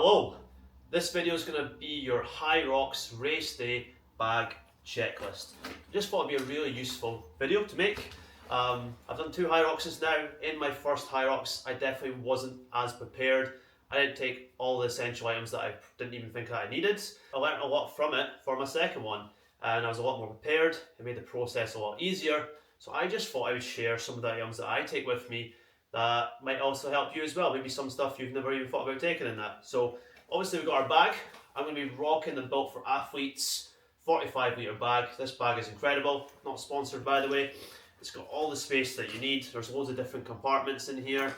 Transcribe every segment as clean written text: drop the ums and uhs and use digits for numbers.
Hello, this video is going to be your Hyrox race day bag checklist. Just thought it'd be a really useful video to make. I've done 2 Hyroxes now. In my first Hyrox, I definitely wasn't as prepared. I didn't take all the essential items that I didn't even think that I needed. I learned a lot from it for my second one, and I was a lot more prepared. It made the process a lot easier. So I just thought I would share some of the items that I take with me that might also help you as well. Maybe some stuff you've never even thought about taking in that. So obviously we've got our bag. I'm going to be rocking the Built for Athletes 45 litre bag. This bag is incredible. Not sponsored, by the way. It's got all the space that you need. There's loads of different compartments in here.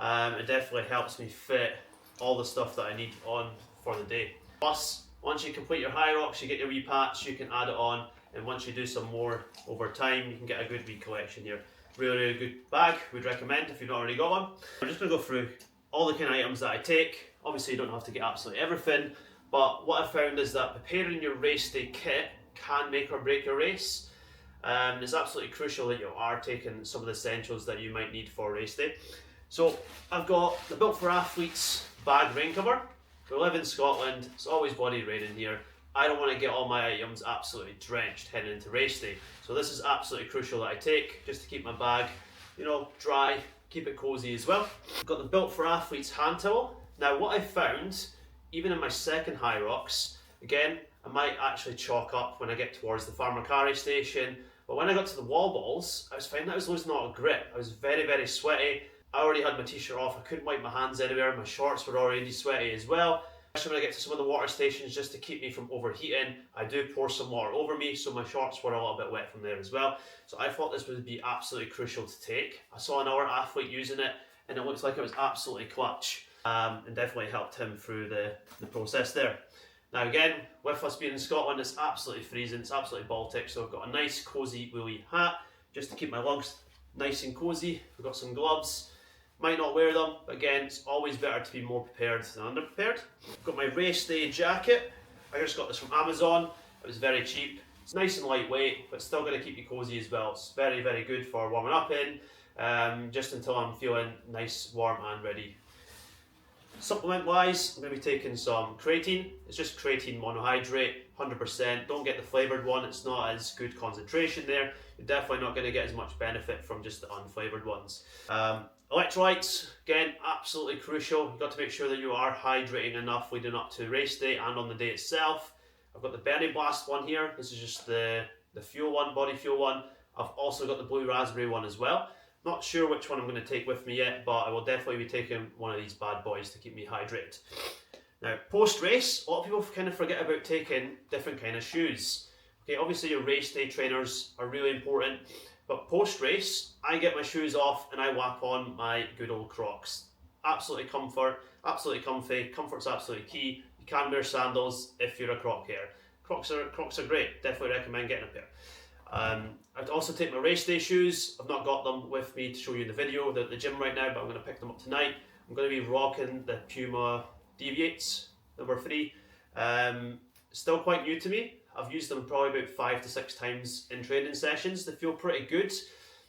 It definitely helps me fit all the stuff that I need on for the day. Plus, once you complete your Hyrox, you get your wee patch, you can add it on, and once you do some more over time, you can get a good wee collection here. Really, really good bag. We'd recommend if you've not already got one. I'm just going to go through all the kind of items that I take. Obviously, you don't have to get absolutely everything, but what I found is that preparing your race day kit can make or break your race. It's absolutely crucial that you are taking some of the essentials that you might need for race day. So I've got the Built for Athletes bag rain cover. We live in Scotland, it's always bloody raining here. I don't want to get all my items absolutely drenched heading into race day. So this is absolutely crucial that I take, just to keep my bag, dry, keep it cozy as well. I've got the Built for Athletes hand towel. Now what I found, even in my second Hyrox, again, I might actually chalk up when I get towards the Pharmacari station, but when I got to the wall balls, I was finding that I was losing a lot of grip. I was very, very sweaty. I already had my t-shirt off, I couldn't wipe my hands anywhere, my shorts were already sweaty as well. Especially when I get to some of the water stations, just to keep me from overheating, I do pour some water over me, so my shorts were a little bit wet from there as well. So I thought this would be absolutely crucial to take. I saw another athlete using it, and it looks like it was absolutely clutch, and definitely helped him through the process there. Now again, with us being in Scotland, it's absolutely freezing, it's absolutely Baltic, so I've got a nice cozy woolly hat, just to keep my legs nice and cozy. We've got some gloves. Might not wear them, but again, it's always better to be more prepared than underprepared. I've got my race day jacket. I just got this from Amazon. It was very cheap. It's nice and lightweight, but still going to keep you cozy as well. It's very, very good for warming up in, just until I'm feeling nice, warm and ready. Supplement wise, I'm going to be taking some creatine. It's just creatine monohydrate, 100%. Don't get the flavoured one, it's not as good concentration there. You're definitely not going to get as much benefit from just the unflavoured ones. Electrolytes, again, absolutely crucial. You've got to make sure that you are hydrating enough leading up to race day and on the day itself. I've got the Berry Blast one here. This is just the fuel one, body fuel one. I've also got the blue raspberry one as well. Not sure which one I'm going to take with me yet, but I will definitely be taking one of these bad boys to keep me hydrated. Now, post-race, a lot of people kind of forget about taking different kind of shoes. Okay, obviously your race day trainers are really important, but post-race, I get my shoes off and I whack on my good old Crocs. Absolutely absolutely comfy. Comfort's absolutely key. You can wear sandals if you're a Croc-er. Crocs are great. Definitely recommend getting a pair. I'd also take my race day shoes. I've not got them with me to show you in the video. They're at the gym right now, but I'm going to pick them up tonight. I'm going to be rocking the Puma Deviates, number 3. Still quite new to me. I've used them probably about 5 to 6 times in training sessions. They feel pretty good.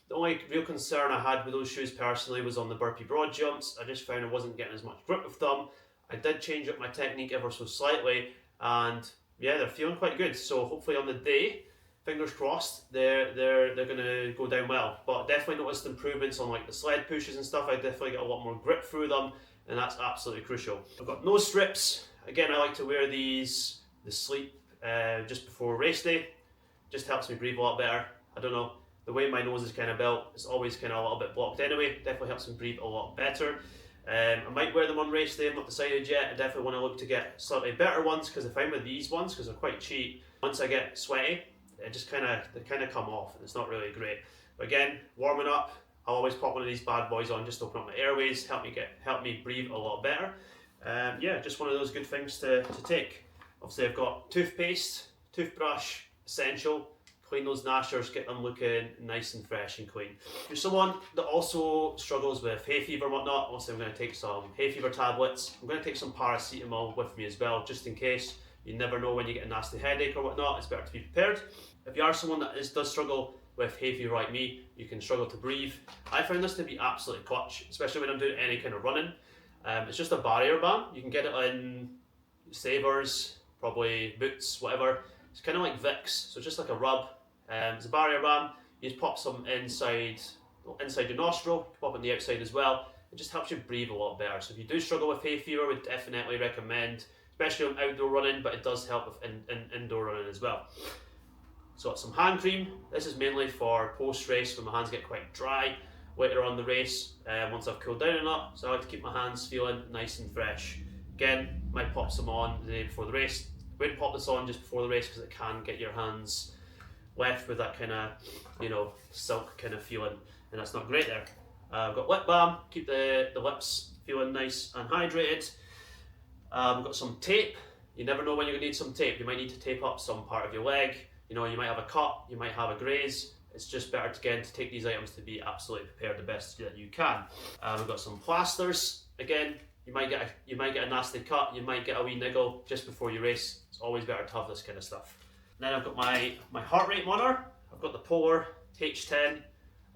The only real concern I had with those shoes personally was on the burpee broad jumps. I just found I wasn't getting as much grip with them. I did change up my technique ever so slightly, and yeah, they're feeling quite good. So hopefully on the day, fingers crossed, they're going to go down well. But definitely noticed improvements on like the sled pushes and stuff. I definitely get a lot more grip through them, and that's absolutely crucial. I've got nose strips. Again, I like to wear these, the sleep, just before race day. Just helps me breathe a lot better. I don't know, the way my nose is kind of built, it's always kind of a little bit blocked anyway. Definitely helps me breathe a lot better. I might wear them on race day, I'm not decided yet. I definitely want to look to get slightly better ones, because I find with these ones, because they're quite cheap, once I get sweaty, they kind of come off and it's not really great. But again, warming up, I'll always pop one of these bad boys on just to open up my airways, help me breathe a lot better. Yeah, just one of those good things to take. Obviously I've got toothpaste, toothbrush, essential. Clean those gnashers, get them looking nice and fresh and clean. If you're someone that also struggles with hay fever and whatnot, also I'm going to take some hay fever tablets. I'm going to take some paracetamol with me as well, just in case. You never know when you get a nasty headache or whatnot, it's better to be prepared. If you are someone that does struggle with hay fever like me, you can struggle to breathe. I found this to be absolutely clutch, especially when I'm doing any kind of running. It's just a barrier band. You can get it in Savers, probably Boots, whatever. It's kind of like Vicks, so it's just like a rub. It's a barrier band. You just pop some inside your nostril, pop on the outside as well. It just helps you breathe a lot better. So if you do struggle with hay fever, I would definitely recommend, especially on outdoor running, but it does help with indoor running as well. So got some hand cream. This is mainly for post-race when my hands get quite dry later on the race, once I've cooled down enough. So I like to keep my hands feeling nice and fresh. Again, might pop some on the day before the race. Wouldn't pop this on just before the race because it can get your hands left with that kind of, silk kind of feeling, and that's not great there. I've got lip balm, keep the lips feeling nice and hydrated. I've got some tape. You never know when you're going to need some tape. You might need to tape up some part of your leg. You might have a cut, you might have a graze. It's just better to take these items to be absolutely prepared the best that you can. We've got some plasters. Again, you might get a nasty cut, you might get a wee niggle just before you race. It's always better to have this kind of stuff. Then I've got my heart rate monitor. I've got the Polar H10.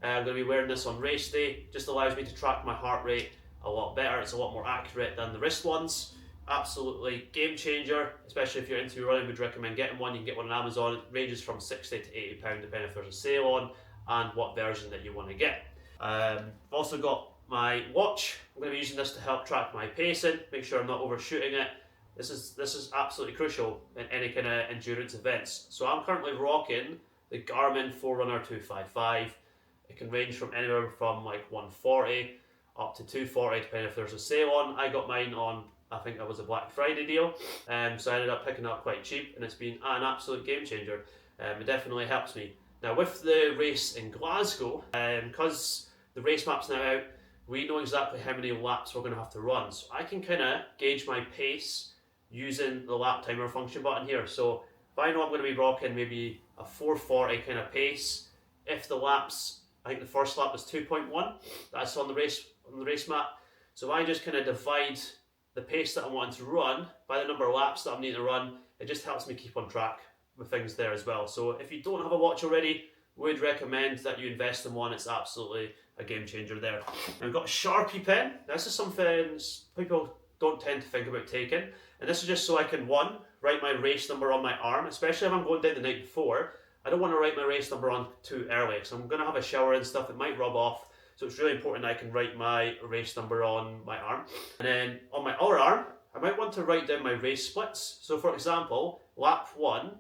I'm going to be wearing this on race day. Just allows me to track my heart rate a lot better. It's a lot more accurate than the wrist ones. Absolutely game changer, especially if you're into running. Would recommend getting one. You can get one on Amazon. It ranges from £60 to £80 depending if there's a sale on and what version that you want to get. I've also got my watch. I'm going to be using this to help track my pacing, make sure I'm not overshooting it. This is absolutely crucial in any kind of endurance events. So I'm currently rocking the Garmin Forerunner 255. It can range from anywhere from like 140 up to 240 depending if there's a sale on. I got mine on, I think that was a Black Friday deal, so I ended up picking it up quite cheap, and it's been an absolute game changer. It definitely helps me. Now with the race in Glasgow, because the race map's now out, we know exactly how many laps we're going to have to run. So I can kind of gauge my pace using the lap timer function button here. So if I know I'm going to be rocking maybe a 440 kind of pace, if the laps, I think the first lap was 2.1, that's on the race map. So I just kind of divide the pace that I'm wanting to run by the number of laps that I'm needing to run. It just helps me keep on track with things there as well. So if you don't have a watch already, would recommend that you invest in one. It's absolutely a game changer there. And I've got a Sharpie pen. This is something people don't tend to think about taking, and this is just so I can, one, write my race number on my arm, especially if I'm going down the night before. I don't want to write my race number on too early, so I'm going to have a shower and stuff. It might rub off, so it's really important that I can write my race number on my arm. And then on my other arm, I might want to write down my race splits. So for example, lap 1,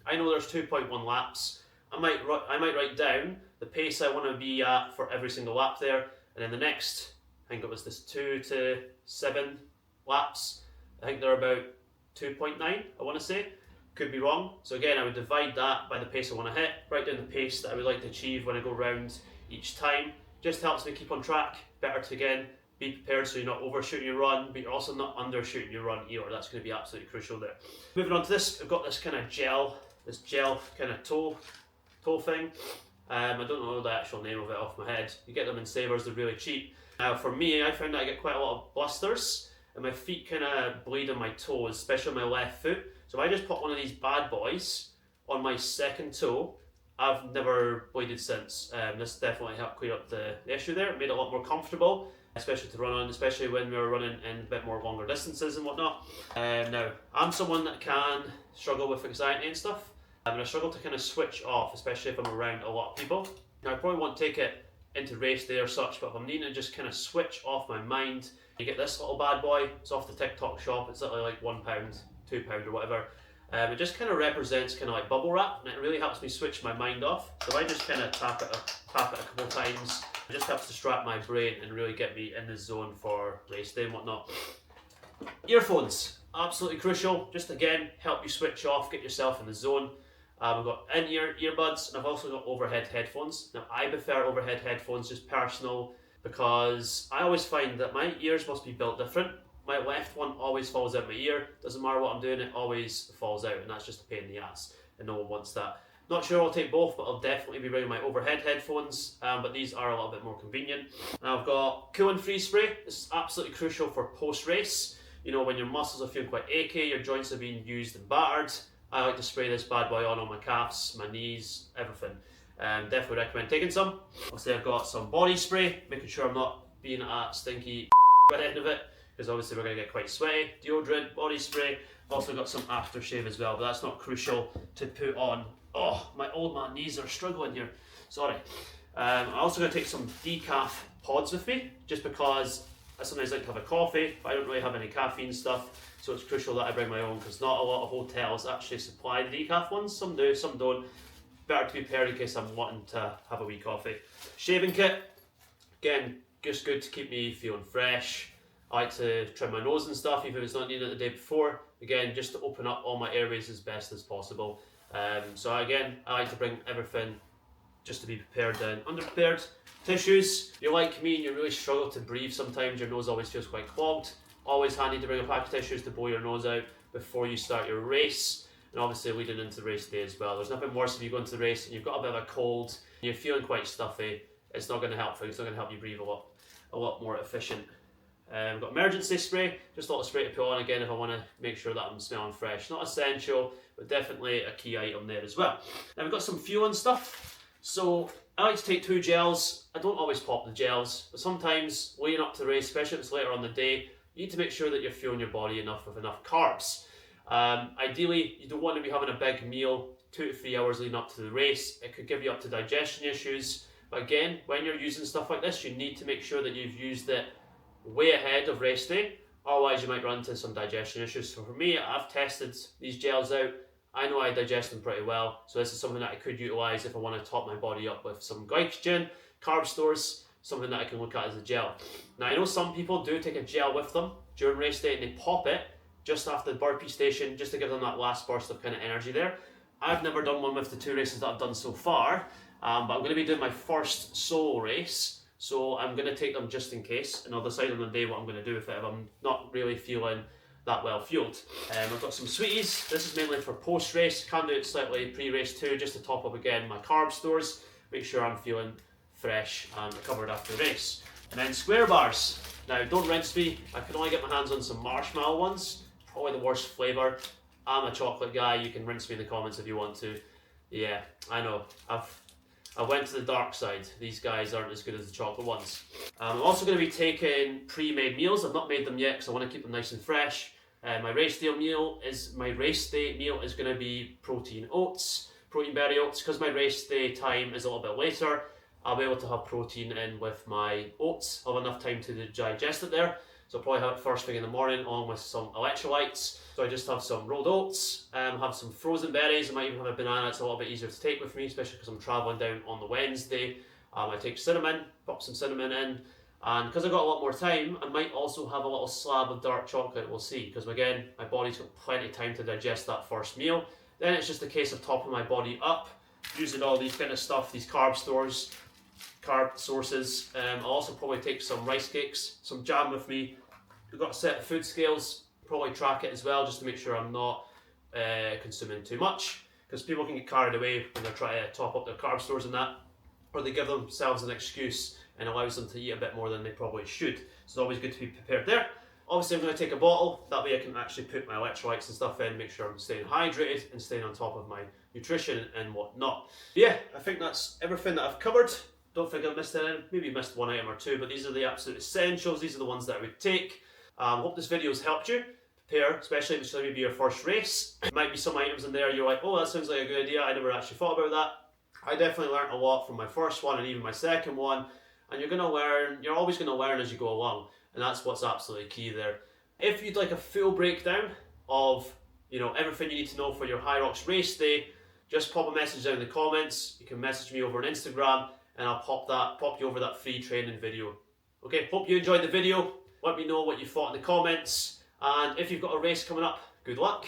I know there's 2.1 laps. I might write down the pace I want to be at for every single lap there, and then the next, I think it was this 2 to 7 laps, I think they're about 2.9, I want to say. Could be wrong. So again, I would divide that by the pace I want to hit, write down the pace that I would like to achieve when I go round each time. Just helps me keep on track. Better to, again, be prepared so you're not overshooting your run, but you're also not undershooting your run either. That's going to be absolutely crucial there. Moving on to this, I've got this kind of gel kind of toe thing. I don't know the actual name of it off my head. You get them in Savers, they're really cheap. Now for me, I found that I get quite a lot of blisters and my feet kind of bleed on my toes, especially on my left foot. So if I just put one of these bad boys on my second toe, I've never bleeded since. This definitely helped clear up the issue there. It made it a lot more comfortable, especially to run on, especially when we were running in a bit more longer distances and whatnot. Now, I'm someone that can struggle with anxiety and stuff. And I struggle to kind of switch off, especially if I'm around a lot of people. Now, I probably won't take it into race day or such, but if I'm needing to just kind of switch off my mind, you get this little bad boy. It's off the TikTok shop. It's literally like £1, £2 or whatever. It just kind of represents kind of like bubble wrap, and it really helps me switch my mind off. So if I just kind of tap it a couple times, it just helps distract my brain and really get me in the zone for race day and whatnot. Earphones, absolutely crucial. Just again, help you switch off, get yourself in the zone. I've got in-ear earbuds, and I've also got overhead headphones. Now I prefer overhead headphones, just personal, because I always find that my ears must be built different. My left one always falls out my ear. Doesn't matter what I'm doing, it always falls out, and that's just a pain in the ass, and no one wants that. Not sure I'll take both, but I'll definitely be bringing my overhead headphones, but these are a little bit more convenient. Now I've got cooling free spray. This is absolutely crucial for post-race. You know, when your muscles are feeling quite achy, your joints are being used and battered. I like to spray this bad boy on my calves, my knees, everything. Definitely recommend taking some. Obviously I've got some body spray, making sure I'm not being a stinky by the end of it. because obviously we're going to get quite sweaty. Deodorant, body spray, also got some aftershave as well, but that's not crucial to put on. Oh, my old man knees are struggling here, sorry. I'm also going to take some decaf pods with me, just because I sometimes like to have a coffee, but I don't really have any caffeine stuff, so it's crucial that I bring my own, because not a lot of hotels actually supply the decaf ones. Some do, some don't. Better to be prepared in case I'm wanting to have a wee coffee. Shaving kit, again, just good to keep me feeling fresh. I like to trim my nose and stuff, even if it's not needed the day before. Again, just to open up all my airways as best as possible. So again, I like to bring everything just to be prepared and underprepared. Tissues, you're like me and you really struggle to breathe sometimes, your nose always feels quite clogged. Always handy to bring a pack of tissues to blow your nose out before you start your race. And obviously leading into the race day as well. There's nothing worse if you go into the race and you've got a bit of a cold, and you're feeling quite stuffy. It's not going to help things, it's not going to help you breathe a lot more efficient. We've got emergency spray, just a little spray to put on again if I want to make sure that I'm smelling fresh. Not essential, but definitely a key item there as well. Now we've got some fueling stuff. So I like to take 2 gels. I don't always pop the gels, but sometimes leading up to the race, especially if it's later on the day, you need to make sure that you're fueling your body enough with enough carbs. Ideally, you don't want to be having a big meal 2 to 3 hours leading up to the race. It could give you up to digestion issues. But again, when you're using stuff like this, you need to make sure that you've used it way ahead of race day. Otherwise, you might run into some digestion issues. So for me, I've tested these gels out. I know I digest them pretty well. So this is something that I could utilize if I want to top my body up with some glycogen, carb stores, something that I can look at as a gel. Now, I know some people do take a gel with them during race day and they pop it just after the burpee station, just to give them that last burst of kind of energy there. I've never done one with the 2 races that I've done so far, but I'm going to be doing my first solo race, so I'm going to take them just in case, and I'll decide on the day what I'm going to do with it if I'm not really feeling that well fueled. I've got some sweeties. This is mainly for post-race. Can do it slightly pre-race too, just to top up again my carb stores, make sure I'm feeling fresh and recovered after the race. And then square bars. Now, don't rinse me. I can only get my hands on some marshmallow ones. Probably the worst flavour. I'm a chocolate guy. You can rinse me in the comments if you want to. Yeah, I know. I went to the dark side. These guys aren't as good as the chocolate ones. I'm also going to be taking pre-made meals. I've not made them yet because I want to keep them nice and fresh. My race day meal is going to be protein oats, protein berry oats. Because my race day time is a little bit later, I'll be able to have protein in with my oats. I'll have enough time to digest it there. So I'll probably have it first thing in the morning along with some electrolytes. So I just have some rolled oats, have some frozen berries. I might even have a banana. It's a little bit easier to take with me, especially because I'm travelling down on the Wednesday. I take cinnamon, pop some cinnamon in. And because I've got a lot more time, I might also have a little slab of dark chocolate, we'll see. Because again, my body's got plenty of time to digest that first meal. Then it's just a case of topping my body up, using all these kind of stuff, these carb sources. I'll also probably take some rice cakes, some jam with me. We've got a set of food scales, probably track it as well, just to make sure I'm not consuming too much. Because people can get carried away when they're trying to top up their carb stores and that, or they give themselves an excuse and allows them to eat a bit more than they probably should. So it's always good to be prepared there. Obviously I'm going to take a bottle, that way I can actually put my electrolytes and stuff in, make sure I'm staying hydrated and staying on top of my nutrition and whatnot. Yeah, I think that's everything that I've covered. Don't think I've missed any, maybe missed one item or two, but these are the absolute essentials. These are the ones that I would take. Hope this video has helped you prepare, especially if it's going to be your first race. There might be some items in there you're like, oh, that sounds like a good idea. I never actually thought about that. I definitely learned a lot from my first one and even my second one. And you're always going to learn as you go along. And that's what's absolutely key there. If you'd like a full breakdown of everything you need to know for your Hyrox race day, just pop a message down in the comments. You can message me over on Instagram and I'll pop you over that free training video. Okay, hope you enjoyed the video. Let me know what you thought in the comments. And if you've got a race coming up, good luck.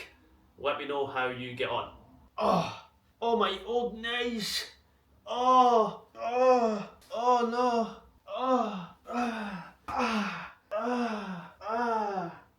Let me know how you get on. Oh my old knees. Oh no.